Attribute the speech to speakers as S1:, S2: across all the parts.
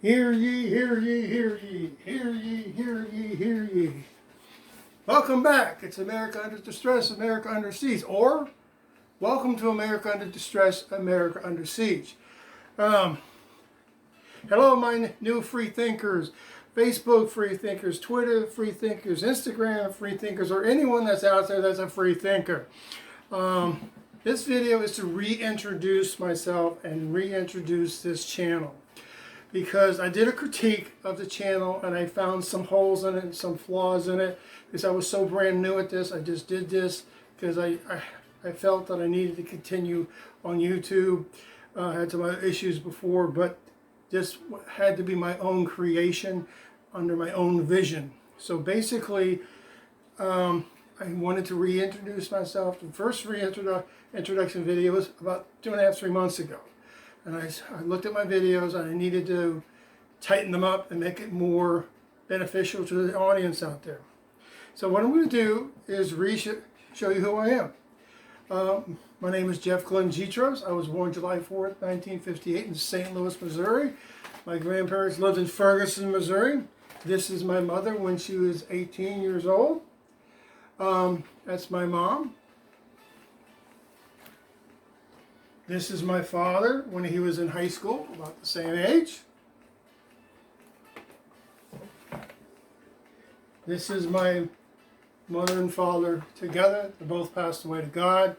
S1: Hear ye, hear ye, hear ye, hear ye, hear ye, hear ye. Welcome back. It's America Under Distress, America Under Siege. Or, welcome to America Under Distress, America Under Siege. Hello, my new free thinkers. Facebook free thinkers, Twitter free thinkers, Instagram free thinkers, or anyone that's out there that's a free thinker. This video is to reintroduce myself and reintroduce this channel, because I did a critique of the channel and I found some holes in it and some flaws in it, because I was so brand new at this. I just did this because I felt that I needed to continue on YouTube. I had some other issues before, but this had to be my own creation under my own vision. So basically, I wanted to reintroduce myself. The first reintroduction video was about 2.5, 3 months ago. And I looked at my videos and I needed to tighten them up and make it more beneficial to the audience out there. So what I'm going to do is show you who I am. My name is Jeff Glenn Getros. I was born July 4th, 1958 in St. Louis, Missouri. My grandparents lived in Ferguson, Missouri. This is my mother when she was 18 years old. That's my mom. This is my father when he was in high school, about the same age. This is my mother and father together. They both passed away to God,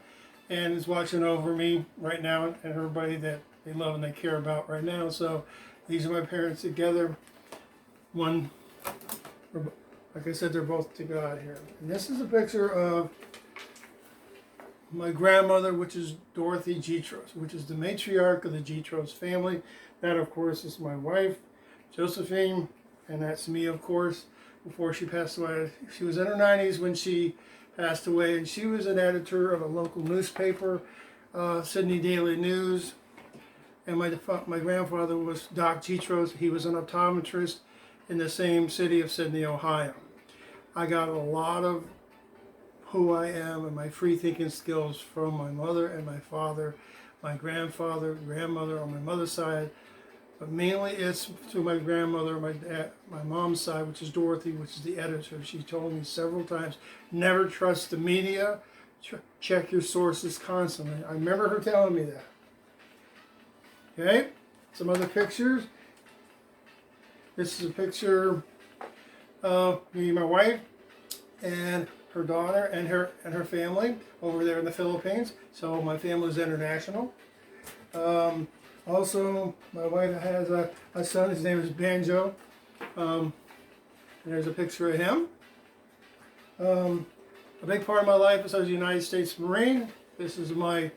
S1: and is watching over me right now and everybody that they love and they care about right now. So these are my parents together. One, like I said, they're both to God here. And this is a picture of my grandmother, which is Dorothy Getros, which is the matriarch of the Getros family. That, of course, is my wife, Josephine, and that's me, of course, before she passed away. She was in her 90s when she passed away, and she was an editor of a local newspaper, Sydney Daily News. And my grandfather was Doc Getros. He was an optometrist in the same city of Sydney, Ohio. I got a lot of who I am and my free thinking skills from my mother and my father, my grandfather, grandmother on my mother's side, but mainly it's through my grandmother, my mom's side, which is Dorothy, which is the editor. She told me several times, never trust the media, check your sources constantly. I remember her telling me that. Okay, some other pictures. This is a picture of me and my wife and her daughter and her family over there in the Philippines. So my family is international. Also, my wife has a son. His name is Banjo. And there's a picture of him. A big part of my life is I was a United States Marine. This is my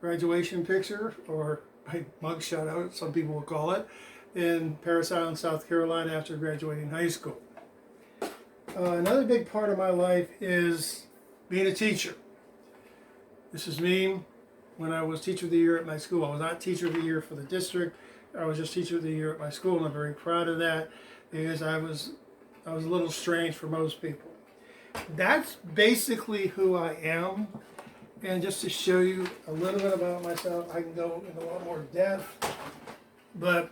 S1: graduation picture, or my mugshot, some people will call it, in Parris Island, South Carolina, after graduating high school. Another big part of my life is being a teacher. This is me when I was Teacher of the Year at my school. I was not Teacher of the Year for the district. I was just Teacher of the Year at my school, and I'm very proud of that, because I was a little strange for most people. That's basically who I am. And just to show you a little bit about myself, I can go into a lot more depth. But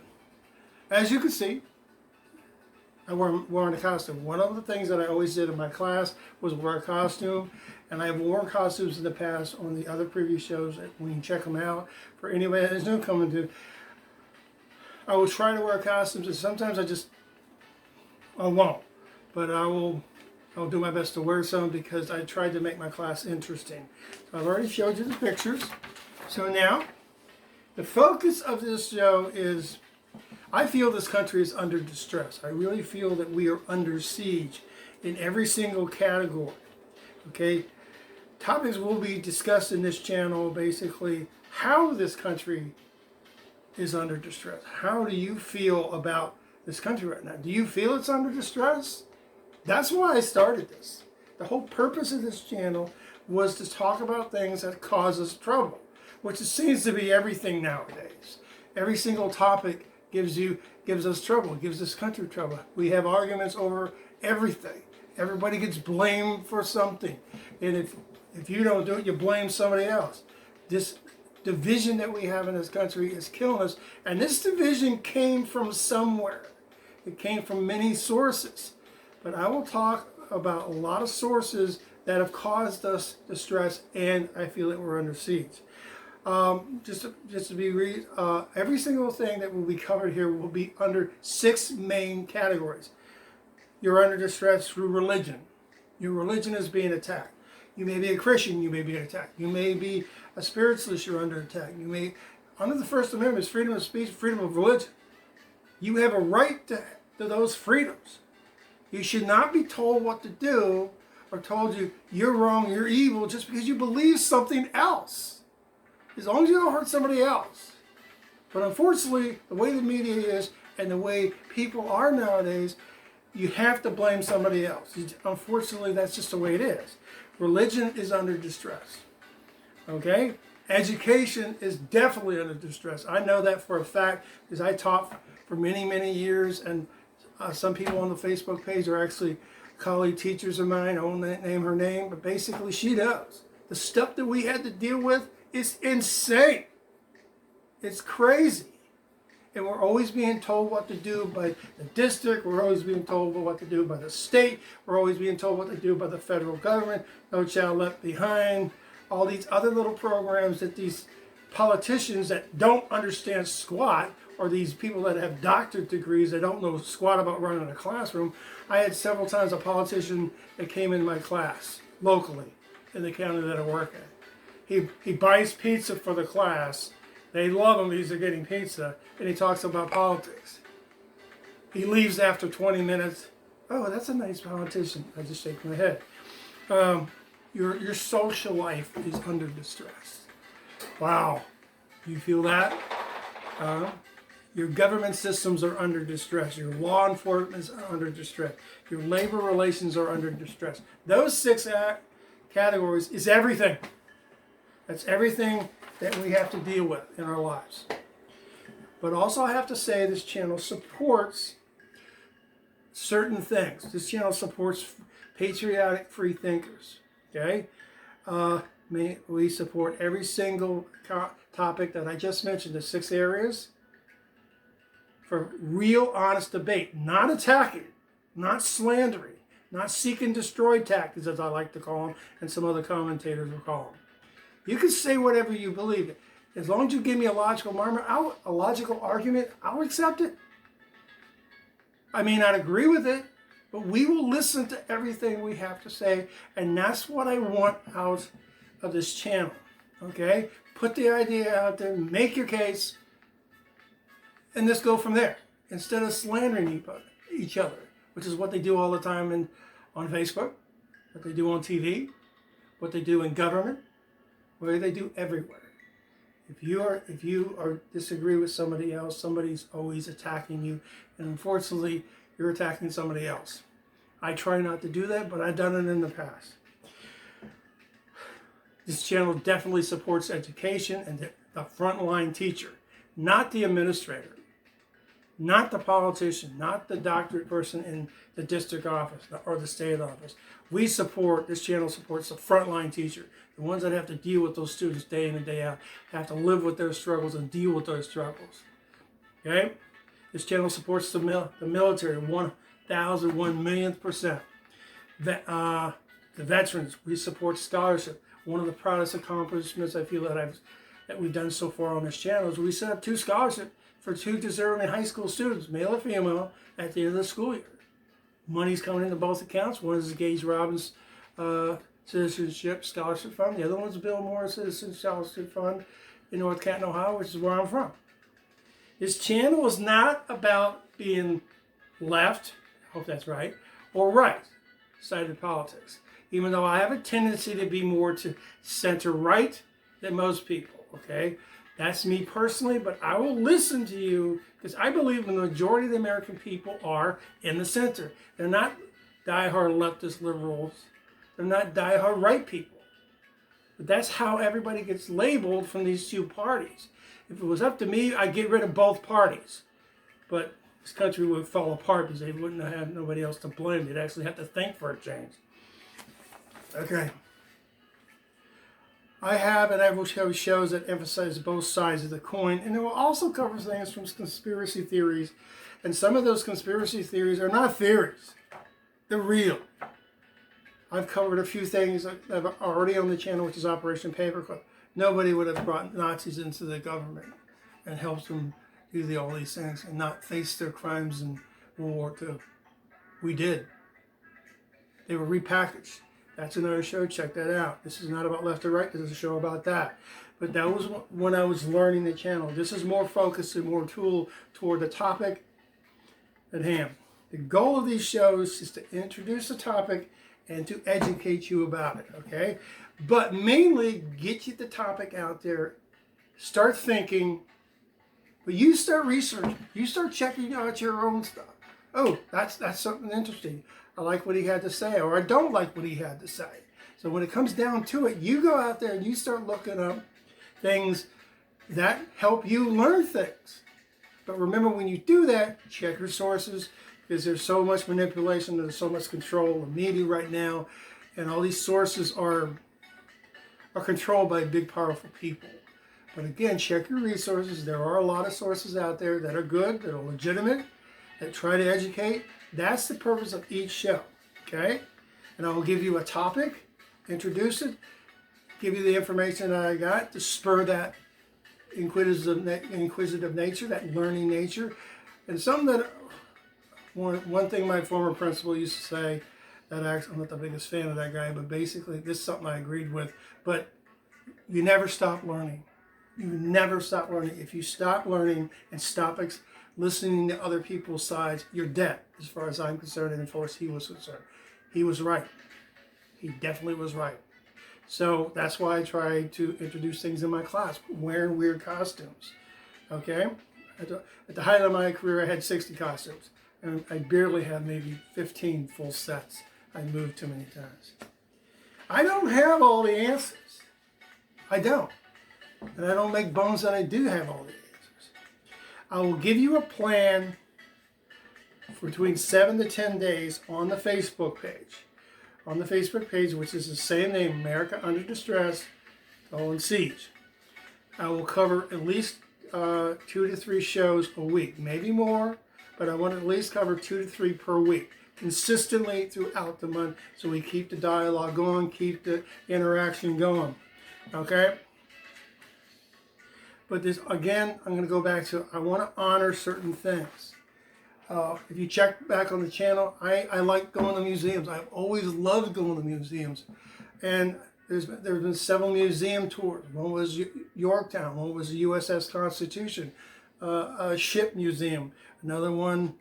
S1: as you can see, I wearing a costume. One of the things that I always did in my class was wear a costume, and I've worn costumes in the past on the other previous shows. We can check them out for anybody that's new coming to. I will try to wear costumes, and sometimes I won't, but I'll do my best to wear some, because I tried to make my class interesting. So I've already showed you the pictures. So now, the focus of this show is, I feel this country is under distress. I really feel that we are under siege in every single category. Okay? Topics will be discussed in this channel, basically how this country is under distress. How do you feel about this country right now? Do you feel it's under distress? That's why I started this. The whole purpose of this channel was to talk about things that cause us trouble, which it seems to be everything nowadays. Every single topic gives us trouble, gives this country trouble. We have arguments over everything. Everybody gets blamed for something. And if you don't do it, you blame somebody else. division that we have in this country is killing us. And this division came from somewhere. It came from many sources. But I will talk about a lot of sources that have caused us distress, and I feel that we're under siege. Just to be every single thing that will be covered here will be under 6 main categories. You're under distress through religion. Your religion is being attacked. You may be a Christian, you may be attacked. You may be a spiritualist, you're under attack. You may, under the First Amendment, is freedom of speech, freedom of religion. You have a right to those freedoms. You should not be told what to do or told you're wrong, you're evil, just because you believe something else. As long as you don't hurt somebody else. But unfortunately, the way the media is and the way people are nowadays, you have to blame somebody else. Unfortunately, that's just the way it is. Religion is under distress. Okay? Education is definitely under distress. I know that for a fact because I taught for many, many years, and some people on the Facebook page are actually colleague teachers of mine. I won't name her name, but basically she does. The stuff that we had to deal with is insane. It's crazy. And we're always being told what to do by the district. We're always being told what to do by the state. We're always being told what to do by the federal government. No Child Left Behind. All these other little programs that these politicians that don't understand squat, or these people that have doctorate degrees that don't know squat about running a classroom. I had several times a politician that came in my class locally in the county that I work at. He buys pizza for the class. They love him because they're getting pizza, and he talks about politics. He leaves after 20 minutes. Oh, that's a nice politician. I just shake my head. Your social life is under distress. Wow. You feel that? Your government systems are under distress. Your law enforcement are under distress. Your labor relations are under distress. Those 6 categories is everything. That's everything that we have to deal with in our lives. But also I have to say this channel supports certain things. This channel supports patriotic free thinkers. Okay? We support every single topic that I just mentioned, the 6 areas, for real honest debate, not attacking, not slandering, not seek and destroy tactics, as I like to call them, and some other commentators will call them. You can say whatever you believe in. As long as you give me a logical argument, I'll accept it. I may not agree with it, but we will listen to everything we have to say, and that's what I want out of this channel. Okay? Put the idea out there, make your case, and let's go from there. Instead of slandering each other, which is what they do all the time on Facebook, what they do on TV, what they do in government, what they do everywhere. If you are disagree with somebody else, somebody's always attacking you, and unfortunately, you're attacking somebody else. I try not to do that, but I've done it in the past. This channel definitely supports education and the frontline teacher, not the administrator, not the politician, not the doctorate person in the district office or the state office. This channel supports the frontline teacher, the ones that have to deal with those students day in and day out, have to live with their struggles and deal with those struggles. Okay? This channel supports the military 1,001,000,000%. The veterans, we support scholarship. One of the proudest accomplishments I feel that we've done so far on this channel is we set up 2 scholarships for 2 deserving high school students, male or female, at the end of the school year. Money's coming into both accounts. One is the Gaige Robbins Citizenship Scholarship Fund. The other one's the Bill Moore Citizenship Scholarship Fund in North Canton, Ohio, which is where I'm from. This channel is not about being left, I hope that's right, or right-sided politics. Even though I have a tendency to be more to center-right than most people, okay? That's me personally, but I will listen to you because I believe the majority of the American people are in the center. They're not diehard leftist liberals. They're not diehard right people. But that's how everybody gets labeled from these 2 parties. If it was up to me, I'd get rid of both parties. But this country would fall apart because they wouldn't have nobody else to blame. They'd actually have to think for a change. Okay. I have, and I will show shows that emphasize both sides of the coin, and it will also cover things from conspiracy theories. And some of those conspiracy theories are not theories. They're real. I've covered a few things that are already on the channel, which is Operation Paperclip. Nobody would have brought Nazis into the government and helped them do all these things and not face their crimes in World War II. We did. They were repackaged. That's another show. Check that out. This is not about left or right. This is a show about that. But that was when I was learning the channel. This is more focused and more tool toward the topic at hand. The goal of these shows is to introduce a topic and to educate you about it, okay? But mainly get you the topic out there. Start thinking. But you start researching. You start checking out your own stuff. Oh, that's something interesting. I like what he had to say, or I don't like what he had to say. So when it comes down to it, you go out there and you start looking up things that help you learn things. But remember, when you do that, check your sources, because there's so much manipulation, there's so much control. The media right now, and all these sources are controlled by big, powerful people. But again, check your resources. There are a lot of sources out there that are good, that are legitimate, that try to educate. That's the purpose of each show, okay? And I will give you a topic, introduce it, give you the information that I got to spur that inquisitive nature, that learning nature. And something that, one thing my former principal used to say, that actually, I'm not the biggest fan of that guy, but basically this is something I agreed with, but you never stop learning. You never stop learning. If you stop learning and stop listening to other people's sides, you're dead, as far as I'm concerned, and as far as he was concerned. He was right. He definitely was right. So that's why I try to introduce things in my class, wearing weird costumes, okay? At the height of my career, I had 60 costumes, and I barely had maybe 15 full sets. I moved too many times. I don't have all the answers. I don't. And I don't make bones that I do have all the answers. I will give you a plan for between 7 to 10 days on the Facebook page. On the Facebook page, which is the same name, America Under Distress, Siege. I will cover at least 2 to 3 shows a week, maybe more, but I want to at least cover 2 to 3 per week, consistently throughout the month, so we keep the dialogue going, keep the interaction going, okay? But this, again, I'm going to go back to, I want to honor certain things. If you check back on the channel, I like going to museums. I've always loved going to museums. And there's been several museum tours. One was Yorktown. One was the USS Constitution. A ship museum. Another one,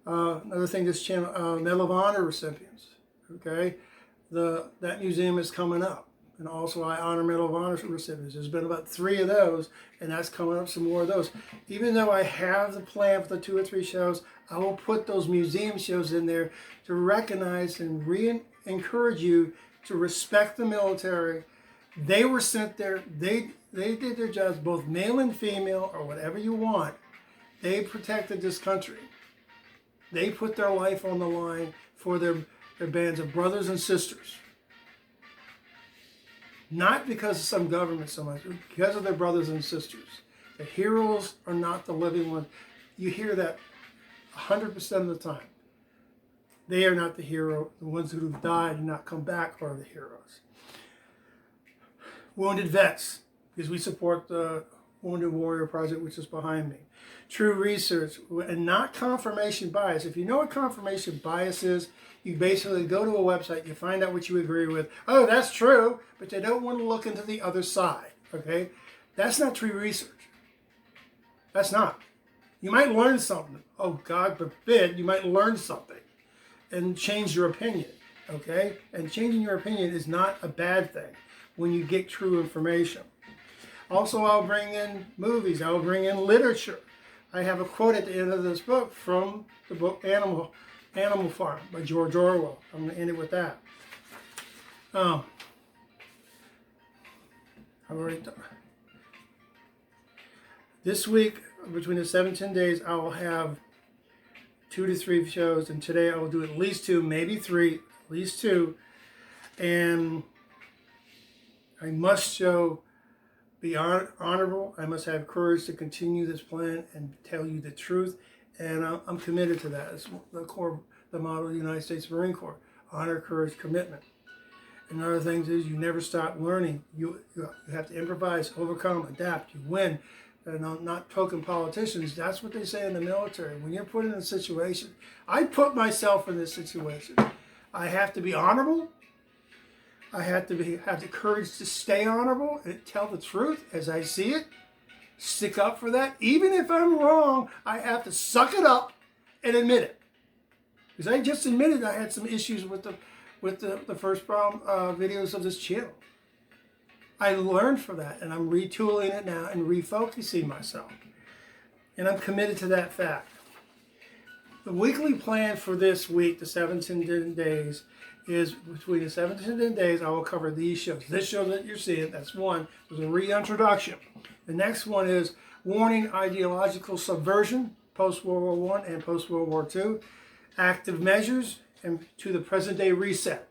S1: another thing this channel, Medal of Honor recipients. Okay? That museum is coming up. And also I honor Medal of Honor recipients. There's been about 3 of those, and that's coming up some more of those. Even though I have the plan for the 2 or 3 shows, I will put those museum shows in there to recognize and encourage you to respect the military. They were sent there. They did their jobs, both male and female, or whatever you want. They protected this country. They put their life on the line for their bands of brothers and sisters. Not because of some government so much, but because of their brothers and sisters. The heroes are not the living ones. You hear that 100% of the time. They are not the hero. The ones who have died and not come back are the heroes. Wounded vets, because we support the Wounded Warrior Project, which is behind me. True research, and not confirmation bias. If you know what confirmation bias is, you basically go to a website, you find out what you agree with. Oh, that's true, but they don't want to look into the other side, okay? That's not true research. That's not. You might learn something. Oh, God forbid, you might learn something and change your opinion, okay? And changing your opinion is not a bad thing when you get true information. Also, I'll bring in movies. I'll bring in literature. I have a quote at the end of this book from the book Animal Farm by George Orwell. I'm going to end it with that. I've already done. This week, between the 7 and 10 days, I will have 2 to 3 shows, and today I will do at least 2, maybe 3, at least 2. And I must be honorable. I must have courage to continue this plan and tell you the truth. And I'm committed to that. It's the motto of the United States Marine Corps: honor, courage, commitment. And other things is you never stop learning. You have to improvise, overcome, adapt. You win. And not token politicians. That's what they say in the military. When you're put in a situation, I put myself in this situation. I have to be honorable. I have the courage to stay honorable and tell the truth as I see it. Stick up for that. Even if I'm wrong, I have to suck it up and admit it. Because I just admitted I had some issues with the first videos of this channel. I learned from that, and I'm retooling it now and refocusing myself. And I'm committed to that fact. The weekly plan for this week, the 17 days, is between the 17 days, I will cover these shows. This show that you're seeing, that's one, was a reintroduction. The next one is warning ideological subversion, post-World War I and post-World War II, active measures, and to the present day reset.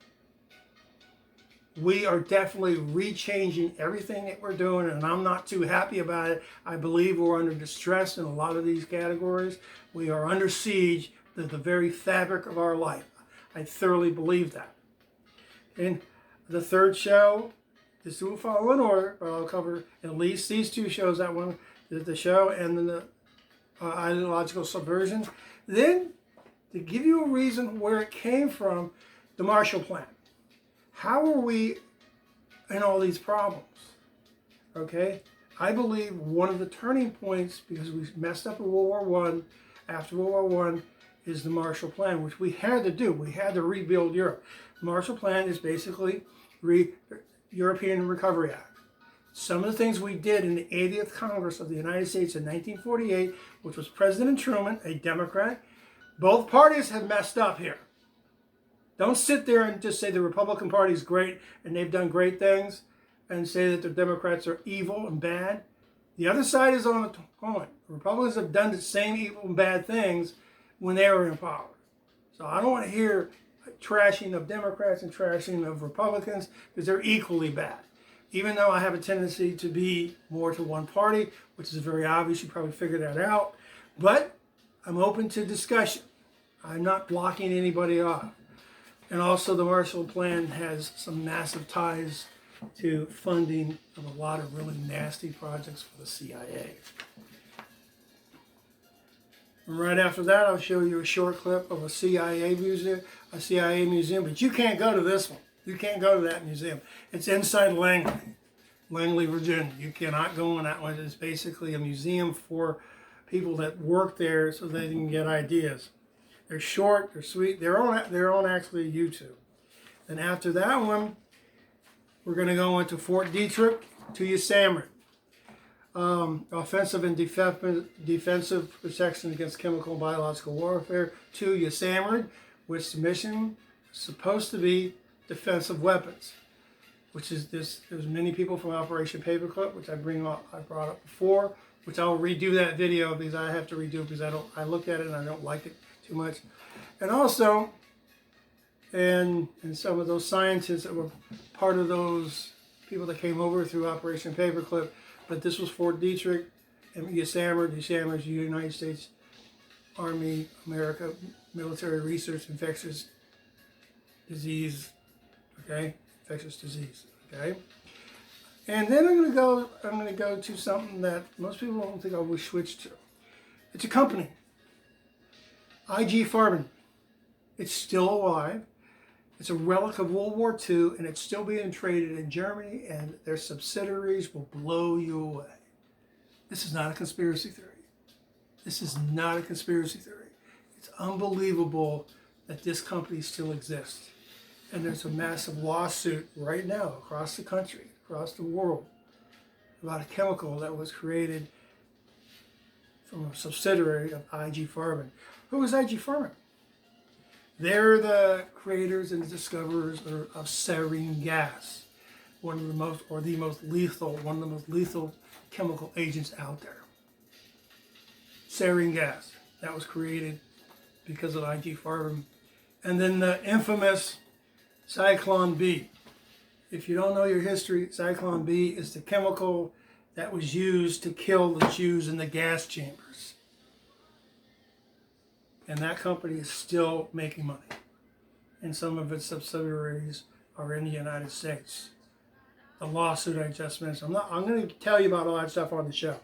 S1: We are definitely rechanging everything that we're doing, and I'm not too happy about it. I believe we're under distress in a lot of these categories. We are under siege to the very fabric of our life. I thoroughly believe that. And the third show, this will follow in order, but I'll cover at least these two shows, that one, the show, and then the ideological subversion. Then, to give you a reason where it came from, the Marshall Plan. How are we in all these problems? Okay? I believe one of the turning points, because we messed up in World War I, after World War I, is the Marshall Plan, which we had to do. We had to rebuild Europe. The Marshall Plan is basically European Recovery Act. Some of the things we did in the 80th Congress of the United States in 1948, which was President Truman, a Democrat. Both parties have messed up here. Don't sit there and just say the Republican Party is great and they've done great things and say that the Democrats are evil and bad. The other side is on the coin. The Republicans have done the same evil and bad things when they were in power. So I don't want to hear trashing of Democrats and trashing of Republicans, because they're equally bad. Even though I have a tendency to be more to one party, which is very obvious, you probably figured that out. But I'm open to discussion. I'm not blocking anybody off. And also the Marshall Plan has some massive ties to funding of a lot of really nasty projects for the CIA. And right after that, I'll show you a short clip of a CIA museum, but you can't go to this one. You can't go to that museum. It's inside Langley, Virginia. You cannot go on that one. It's basically a museum for people that work there so they can get ideas. They're short, they're sweet, they're on actually YouTube. And after that one, we're going to go into Fort Detrick to Yosemite. Offensive and defensive protection against chemical and biological warfare to Yosemite, which the mission is supposed to be defensive weapons, which is this. There's many people from Operation Paperclip, which I brought up before, which I'll redo that video because I have to redo it because I looked at it and I don't like it too much. And also, and some of those scientists that were part of those people that came over through Operation Paperclip, but this was Fort Detrick and Yosemite. Yosemite is the United States Army, America, Military Research Infectious Disease, okay? Infectious disease, okay? And then I'm gonna go to something that most people don't think I will switch to. It's a company. IG Farben. It's still alive. It's a relic of World War II, and it's still being traded in Germany, and their subsidiaries will blow you away. This is not a conspiracy theory. This is not a conspiracy theory. It's unbelievable that this company still exists. And there's a massive lawsuit right now across the country, across the world, about a chemical that was created from a subsidiary of IG Farben. Who is IG Farben? They're the creators and discoverers of sarin gas, one of the most lethal chemical agents out there. Sarin gas, that was created because of IG Farben. And then the infamous Zyklon B. If you don't know your history, Zyklon B is the chemical that was used to kill the Jews in the gas chambers. And that company is still making money. And some of its subsidiaries are in the United States. The lawsuit I just mentioned. I'm going to tell you about all that stuff on the show.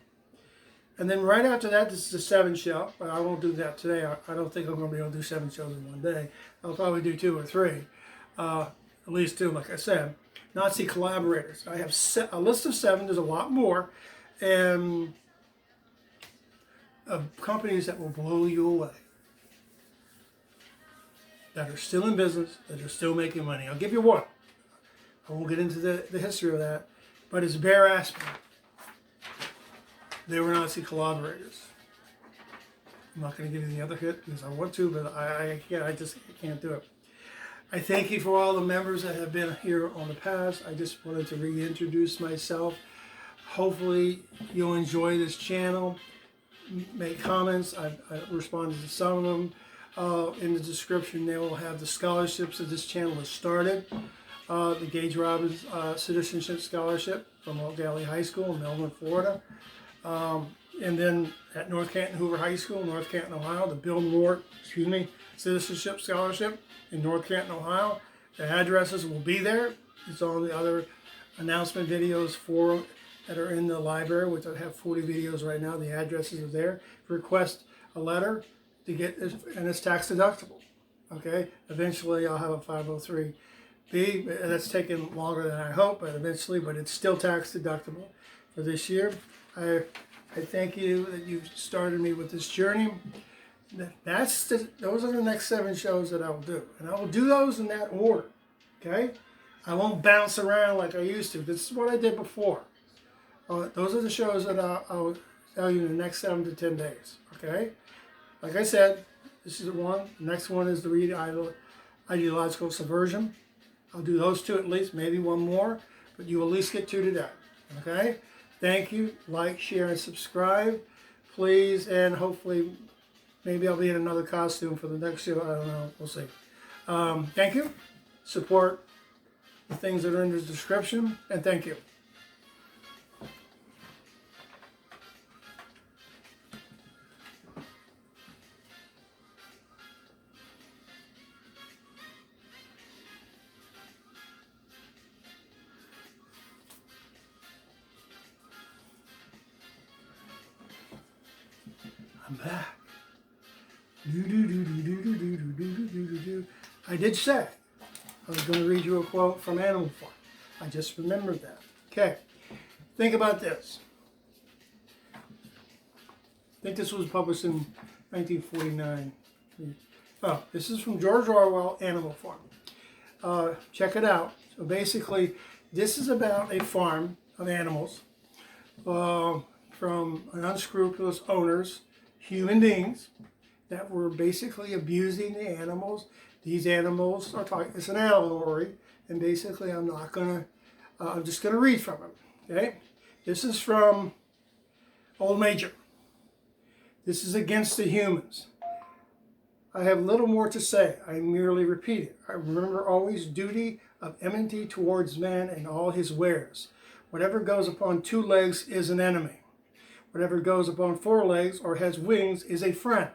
S1: And then right after that, this is the 7th show. But I won't do that today. I don't think I'm going to be able to do 7 shows in one day. I'll probably do 2 or 3. At least 2, like I said. Nazi collaborators. I have a list of 7. There's a lot more. And of companies that will blow you away. That are still in business, that are still making money. I'll give you one. I won't get into the history of that, but it's Bear Aspirin. They were Nazi collaborators. I'm not going to give you the other hit because I want to, but I can't do it. I thank you for all the members that have been here on the past. I just wanted to reintroduce myself. Hopefully you'll enjoy this channel. Make comments. I've responded to some of them. In the description, they will have the scholarships that this channel has started. The Gaige Robbins Citizenship Scholarship from Gallie High School in Melbourne, Florida. And then at North Canton Hoover High School, North Canton, Ohio, the Bill Moore, Citizenship Scholarship in North Canton, Ohio. The addresses will be there. It's on the other announcement videos that are in the library, which I have 40 videos right now. The addresses are there. Request a letter to get this, and it's tax deductible. Okay, eventually I'll have a 503B. That's taken longer than I hope, but eventually, but it's still tax deductible for this year. I thank you that you've started me with this journey. Those are the next 7 shows that I will do, and I will do those in that order. Okay, I won't bounce around like I used to. This is what I did before. Those are the shows that I'll tell you in the next 7 to 10 days. Okay. Like I said, this is the one. The next one is the ideological subversion. I'll do those 2 at least, maybe one more, but you will at least get 2 today. Okay? Thank you. Like, share, and subscribe, please. And hopefully, maybe I'll be in another costume for the next show. I don't know. We'll see. Thank you. Support the things that are in the description, and thank you. I'm back. I did say I was going to read you a quote from Animal Farm. I just remembered that. Okay. Think about this. I think this was published in 1949. Oh, this is from George Orwell, Animal Farm. Check it out. So basically, this is about a farm of animals from unscrupulous owners, human beings, that were basically abusing the animals. These animals are talking, it's an allegory, and basically I'm just going to read from it. Okay? This is from Old Major. This is against the humans. I have little more to say. I merely repeat it. I remember always duty of enmity towards man and all his wares. Whatever goes upon 2 legs is an enemy. Whatever goes upon 4 legs or has wings is a friend.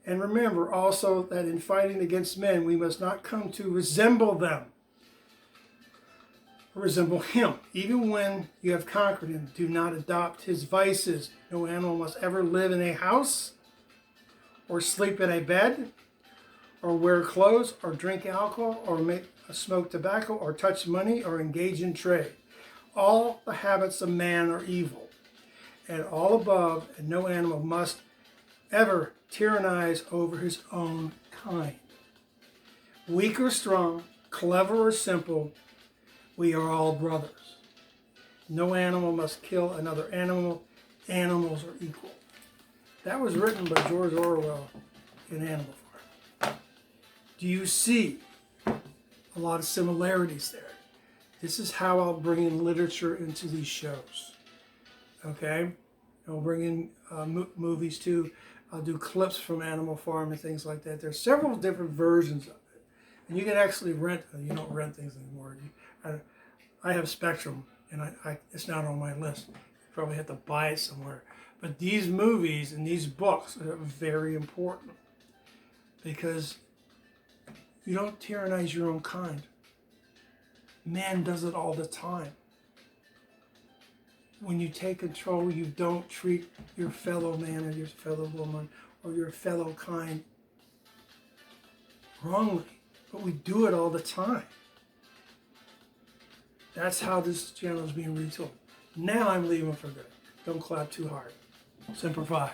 S1: And remember also that in fighting against men, we must not come to resemble them, or resemble him. Even when you have conquered him, do not adopt his vices. No animal must ever live in a house, or sleep in a bed, or wear clothes, or drink alcohol, or smoke tobacco, or touch money, or engage in trade. All the habits of man are evil, and all above, and no animal must ever tyrannize over his own kind. Weak or strong, clever or simple, we are all brothers. No animal must kill another animal. Animals are equal. That was written by George Orwell in Animal Farm. Do you see a lot of similarities there? This is how I'll bring in literature into these shows. Okay? I'll bring in movies too. I'll do clips from Animal Farm and things like that. There's several different versions of it. And you can actually rent, you don't rent things anymore. I have Spectrum, and it's not on my list. Probably have to buy it somewhere. But these movies and these books are very important because you don't tyrannize your own kind. Man does it all the time. When you take control, you don't treat your fellow man or your fellow woman or your fellow kind wrongly. But we do it all the time. That's how this channel is being retooled. Now I'm leaving for good. Don't clap too hard. Semper Fi.